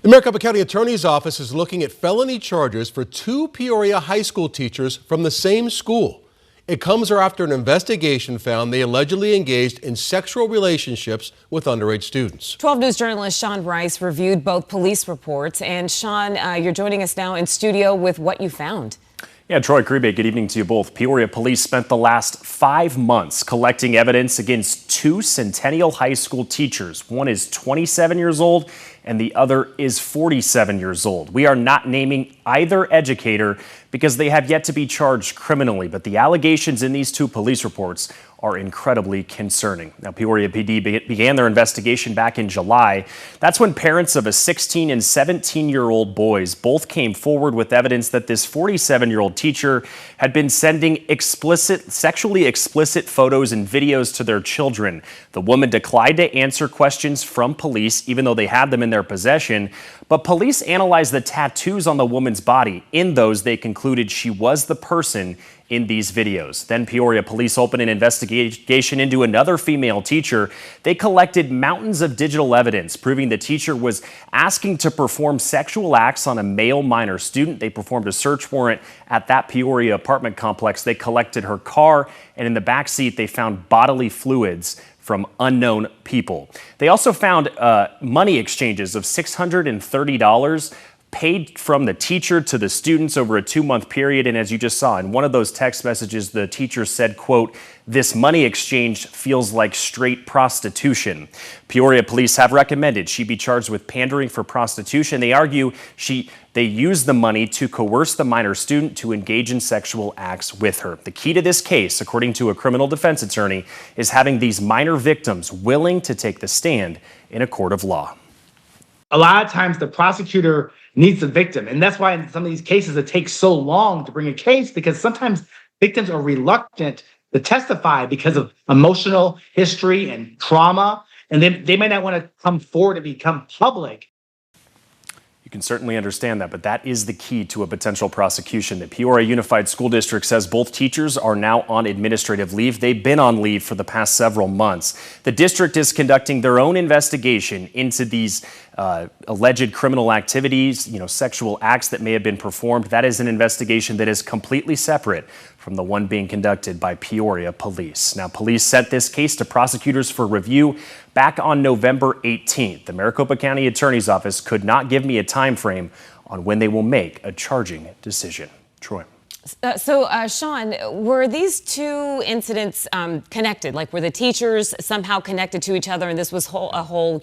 The Maricopa County Attorney's Office is looking at felony charges for two Peoria high school teachers from the same school. It comes after an investigation found they allegedly engaged in sexual relationships with underage students. 12 News journalist Sean Rice reviewed both police reports. And Sean, you're joining us now in studio with what you found. Yeah, Troy Krebe, good evening to you both. Peoria police spent the last 5 months collecting evidence against two Centennial High School teachers. One is 27 years old and the other is 47 years old. We are not naming either educator because they have yet to be charged criminally, but the allegations in these two police reports are incredibly concerning. Now, Peoria PD began their investigation back in July. That's when parents of a 16 and 17-year-old boys both came forward with evidence that this 47-year-old teacher had been sending sexually explicit photos and videos to their children. The woman declined to answer questions from police, even though they had them in their possession. But police analyzed the tattoos on the woman's body. In those, they concluded she was the person in these videos. Then Peoria police opened an investigation into another female teacher. They collected mountains of digital evidence proving the teacher was asking to perform sexual acts on a male minor student. They performed a search warrant at that Peoria apartment complex. They collected her car, and in the back seat they found bodily fluids from unknown people. They also found money exchanges of $630 paid from the teacher to the students over a 2-month period. And as you just saw in one of those text messages, the teacher said, quote, "This money exchange feels like straight prostitution." Peoria police have recommended she be charged with pandering for prostitution. They argue they used the money to coerce the minor student to engage in sexual acts with her. The key to this case, according to a criminal defense attorney, is having these minor victims willing to take the stand in a court of law. A lot of times the prosecutor needs the victim. And that's why in some of these cases it takes so long to bring a case, because sometimes victims are reluctant to testify because of emotional history and trauma. And they might not want to come forward and become public. You can certainly understand that, but that is the key to a potential prosecution. The Peoria Unified School District says both teachers are now on administrative leave. They've been on leave for the past several months. The district is conducting their own investigation into these alleged criminal activities, sexual acts that may have been performed. That is an investigation that is completely separate from the one being conducted by Peoria police. Now, police sent this case to prosecutors for review back on November 18th. The Maricopa County Attorney's Office could not give me a time frame on when they will make a charging decision. Troy. Sean, were these two incidents connected? Like, were the teachers somehow connected to each other, and this was a whole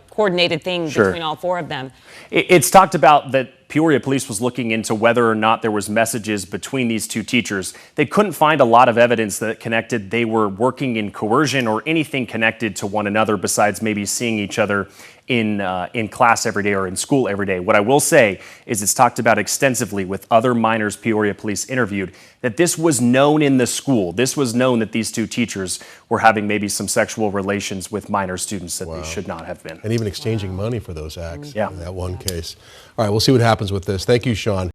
coordinated thing between all four of them? It's talked about that Peoria police was looking into whether or not there was messages between these two teachers. They couldn't find a lot of evidence that connected they were working in coercion or anything connected to one another besides maybe seeing each other in class every day or in school every day. What I will say is it's talked about extensively with other minors Peoria police interviewed that this was known in the school. This was known that these two teachers were having maybe some sexual relations with minor students that they should not have been. And even exchanging money for those acts in that one case. All right, we'll see what happens with this. Thank you, Sean.